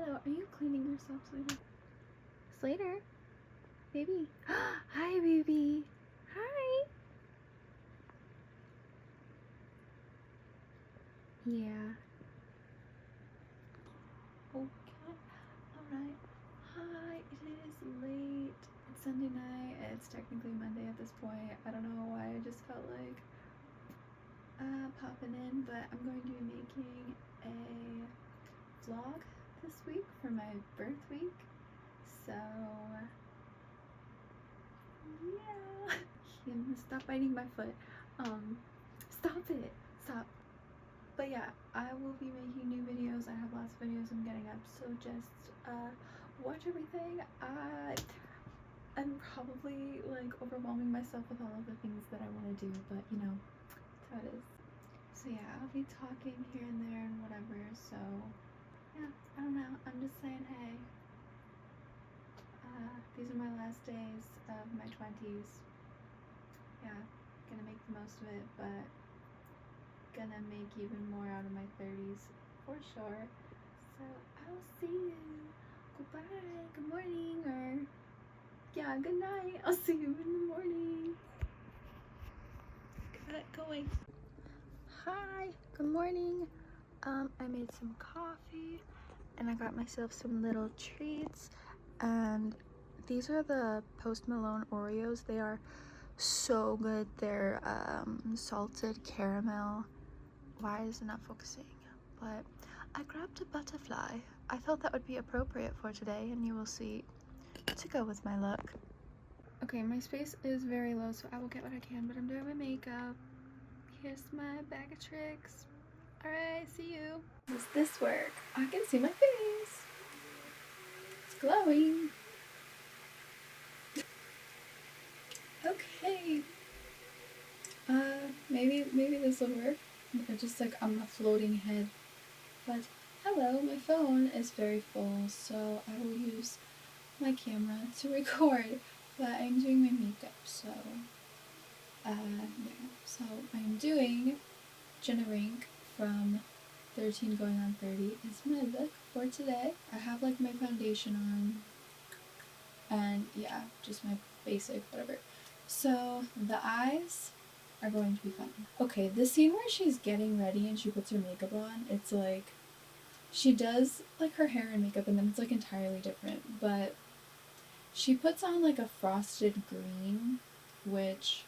Hello, are you cleaning yourself, Slater? Slater? Baby. Hi, baby. Hi. Yeah. Okay. Alright. Hi, it is late. It's Sunday night. It's technically Monday at this point. I don't know why I just felt like popping in, but I'm going to be making a vlog this week for my birth week. So yeah. Stop biting my foot. Stop it. Stop. But yeah, I will be making new videos. I have lots of videos I'm getting up, so just watch everything. I'm probably like overwhelming myself with all of the things that I want to do, but you know, that's how it is. So yeah, I'll be talking here and there and whatever, so yeah, I don't know, I'm just saying hey. These are my last days of my 20s. Yeah, gonna make the most of it, but gonna make even more out of my 30s for sure. So I'll see you. Goodbye, good morning, or yeah, good night. I'll see you in the morning. Go away. Hi, good morning. I made some coffee and I got myself some little treats, and these are the Post Malone Oreos. They are so good. They're salted caramel. Why is it not focusing? But I grabbed a butterfly. I thought that would be appropriate for today, and you will see, to go with my look. Okay, my space is very low, so I will get what I can, but I'm doing my makeup. Here's my bag of tricks. Alright, see you. Does this work? I can see my face. It's glowing. Okay. Maybe this will work. Just like I'm a floating head. But hello, my phone is very full, so I will use my camera to record, but I'm doing my makeup, so yeah. So I'm doing Jenna Rink from 13 going on 30 is my look for today. I have like my foundation on, and yeah, just my basic whatever. So the eyes are going to be fun. Okay, the scene where she's getting ready and she puts her makeup on, it's like she does like her hair and makeup and then it's like entirely different, but she puts on like a frosted green, which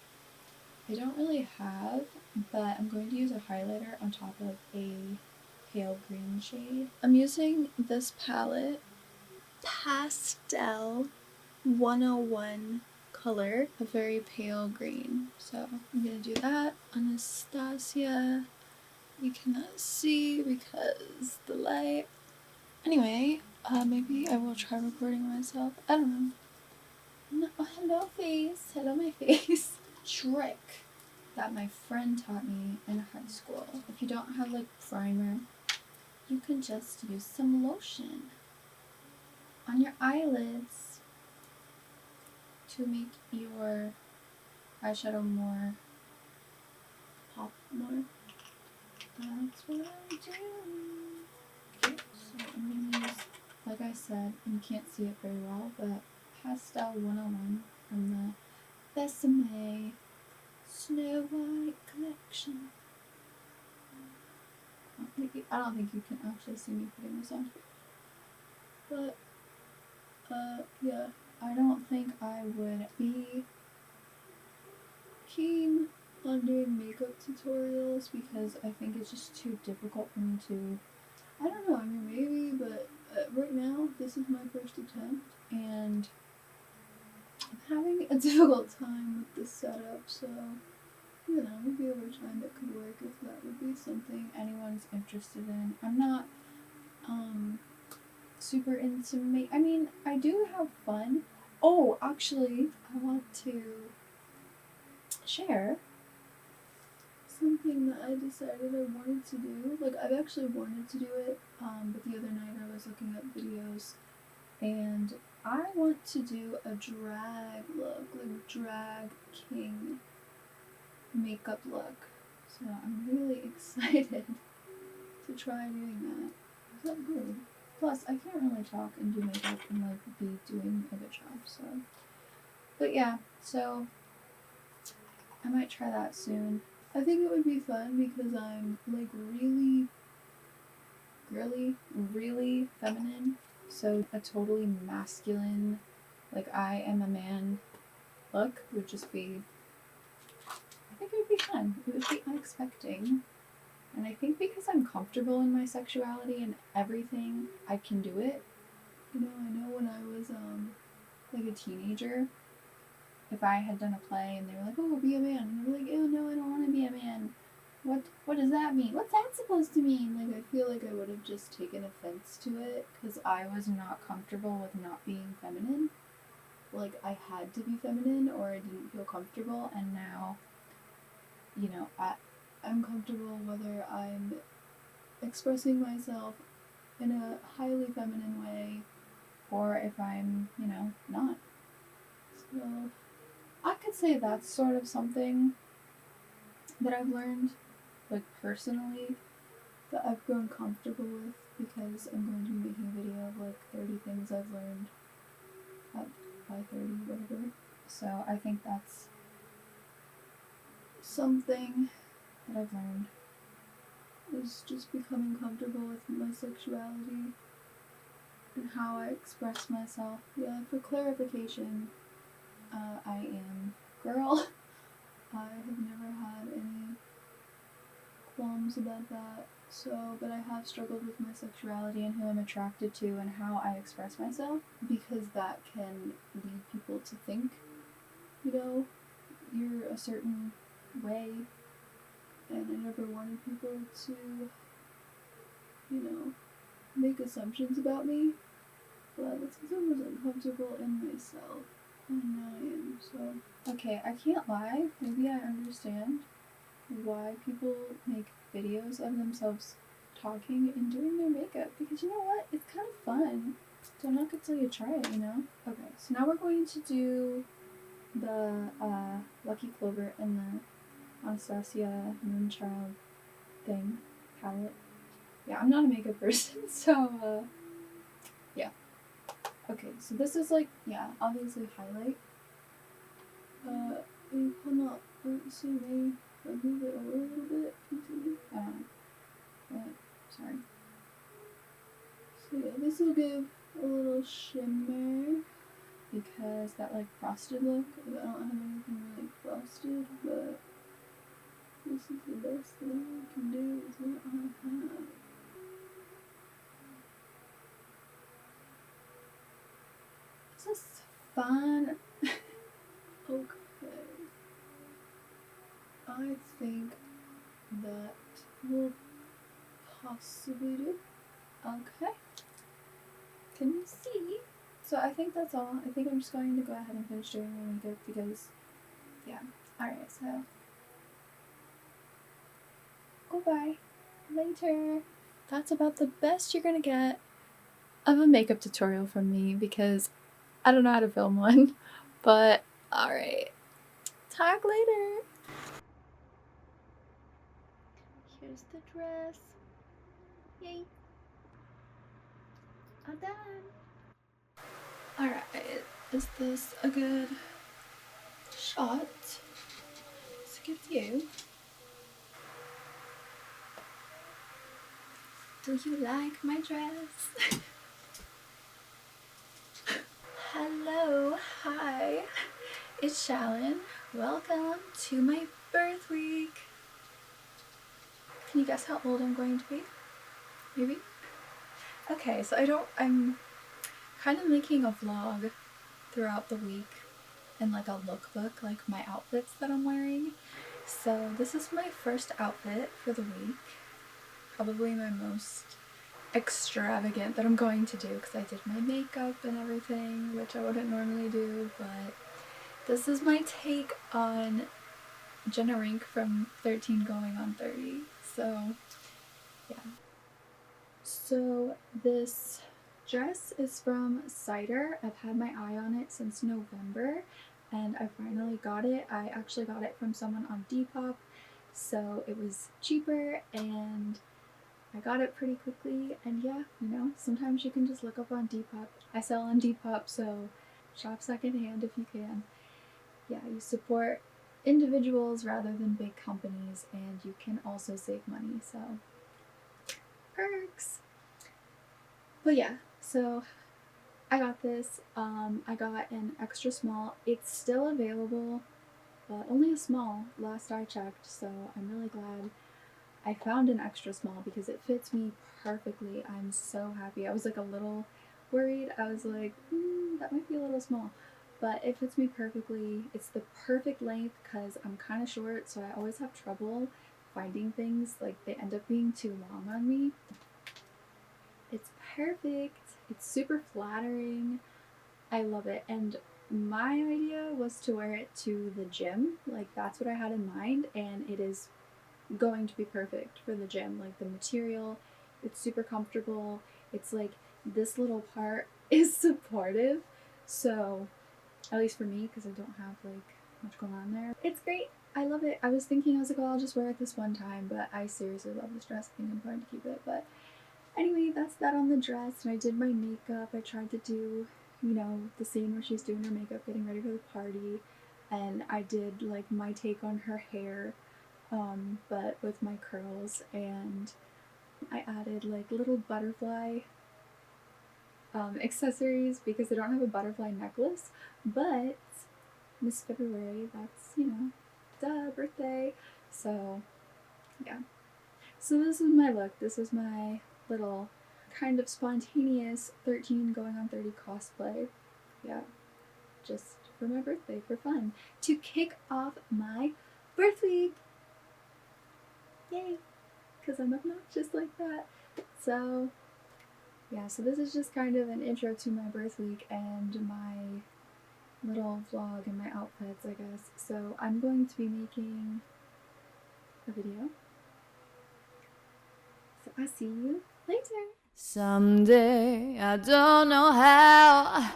I don't really have, but I'm going to use a highlighter on top of a pale green shade. I'm using this palette, Pastel 101 color, a very pale green. So I'm gonna do that. Anastasia, you cannot see because the light. Anyway, maybe I will try recording myself. I don't know. No, hello face. Hello my face. Trick that my friend taught me in high school. If you don't have like primer, you can just use some lotion on your eyelids to make your eyeshadow more pop more. That's what I'm doing. Okay, so I'm gonna use, like I said, you can't see it very well, but Pastel 101 from the Besame Snow White collection. I don't think you can actually see me putting this on. But, yeah, I don't think I would be keen on doing makeup tutorials because I think it's just too difficult for me to, I don't know, I mean maybe, but right now this is my first attempt and I'm having a difficult time with this setup, so you know, maybe over time it could work if that would be something anyone's interested in. I'm not super into I mean, I do have fun. Oh, actually, I want to share something that I decided I wanted to do. Like, I've actually wanted to do it, but the other night I was looking up videos, and I want to do a drag look, like drag king makeup look. So I'm really excited to try doing that. Is that good? Plus, I can't really talk and do makeup and like be doing a good job, so. But yeah, so I might try that soon. I think it would be fun because I'm like really girly, really feminine. So a totally masculine, like I am a man look would just be, I think it would be fun. It would be unexpected. And I think because I'm comfortable in my sexuality and everything, I can do it. You know, I know when I was like a teenager, if I had done a play and they were like, "Oh, be a man," and I'd be like, "Oh no, I don't want to be a man. What does that mean? What's that supposed to mean?" Like I feel like I would have just taken offense to it because I was not comfortable with not being feminine. Like I had to be feminine or I didn't feel comfortable, and now, you know, I'm comfortable whether I'm expressing myself in a highly feminine way or if I'm, you know, not. So I could say that's sort of something that I've learned, like personally, that I've grown comfortable with because I'm going to be making a video of like 30 things I've learned by 30, whatever. So I think that's something that I've learned, is just becoming comfortable with my sexuality and how I express myself. Yeah, for clarification, I am girl. I have never had any qualms about that. So, but I have struggled with my sexuality and who I'm attracted to and how I express myself, because that can lead people to think, you know, you're a certain way, and I never wanted people to, you know, make assumptions about me, but it's because I was uncomfortable in myself, and now I am, so. Okay, I can't lie, maybe I understand why people make videos of themselves talking and doing their makeup, because you know what, it's kind of fun. Don't knock it till you try it, you know? Okay, so now we're going to do the Lucky Clover and the Anastasia Moonchild thing, palette. Yeah, I'm not a makeup person, so yeah. Okay, so this is like, yeah, obviously highlight. You cannot see me. I'll move it over a little bit. Continue. Sorry. So yeah, this will give a little shimmer because that like frosted look. I don't have anything really frosted, but this is the best thing I can do with what I have. This is fun. Okay. I think that will possibly do. Okay. Can you see? So I think that's all. I think I'm just going to go ahead and finish doing my makeup because, yeah. Alright, so. Goodbye. Later. That's about the best you're gonna get of a makeup tutorial from me because I don't know how to film one. But, alright. Talk later. Here's the dress. Yay. I'm done. Alright, is this a good shot to give you? Do you like my dress? Hello, hi, it's Shalin. Welcome to my birth week. Can you guess how old I'm going to be? Maybe? Okay, so I'm kind of making a vlog throughout the week and like a lookbook, like my outfits that I'm wearing. So this is my first outfit for the week. Probably my most extravagant that I'm going to do because I did my makeup and everything, which I wouldn't normally do, but this is my take on Jenna Rink from 13 going on 30. So yeah. So this dress is from Cider. I've had my eye on it since November and I finally got it. I actually got it from someone on Depop, so it was cheaper and I got it pretty quickly, and yeah, you know, sometimes you can just look up on Depop. I sell on Depop, so shop secondhand if you can. Yeah, you support individuals rather than big companies, and you can also save money, so perks. But yeah, so I got this. I got an extra small. It's still available, but only a small last I checked, so I'm really glad I found an extra small because it fits me perfectly. I'm so happy. I was like a little worried. I was like, that might be a little small, but it fits me perfectly. It's the perfect length because I'm kind of short, so I always have trouble finding things. Like, they end up being too long on me. It's perfect. It's super flattering. I love it. And my idea was to wear it to the gym. Like, that's what I had in mind, and it is going to be perfect for the gym. Like, the material, it's super comfortable. It's like this little part is supportive, so at least for me, because I don't have like much going on there, it's great. I love it. I was thinking, I was like, oh, I'll just wear it this one time, but I seriously love this dress. I think I'm going to keep it. But anyway, that's that on the dress. And I did my makeup. I tried to do, you know, the scene where she's doing her makeup, getting ready for the party, and I did like my take on her hair, but with my curls, and I added like little butterfly accessories because I don't have a butterfly necklace, but Miss February, that's, you know, duh, birthday. So yeah. So this is my look. This is my little kind of spontaneous 13 going on 30 cosplay. Yeah, just for my birthday, for fun, to kick off my birth week. Yay! Because I'm obnoxious like that. So yeah, so this is just kind of an intro to my birth week and my little vlog and my outfits, I guess. So I'm going to be making a video. So I'll see you later. Someday, I don't know how,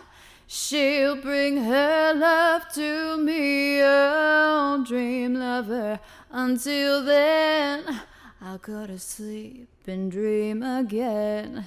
she'll bring her love to me, oh dream lover. Until then, I'll go to sleep and dream again.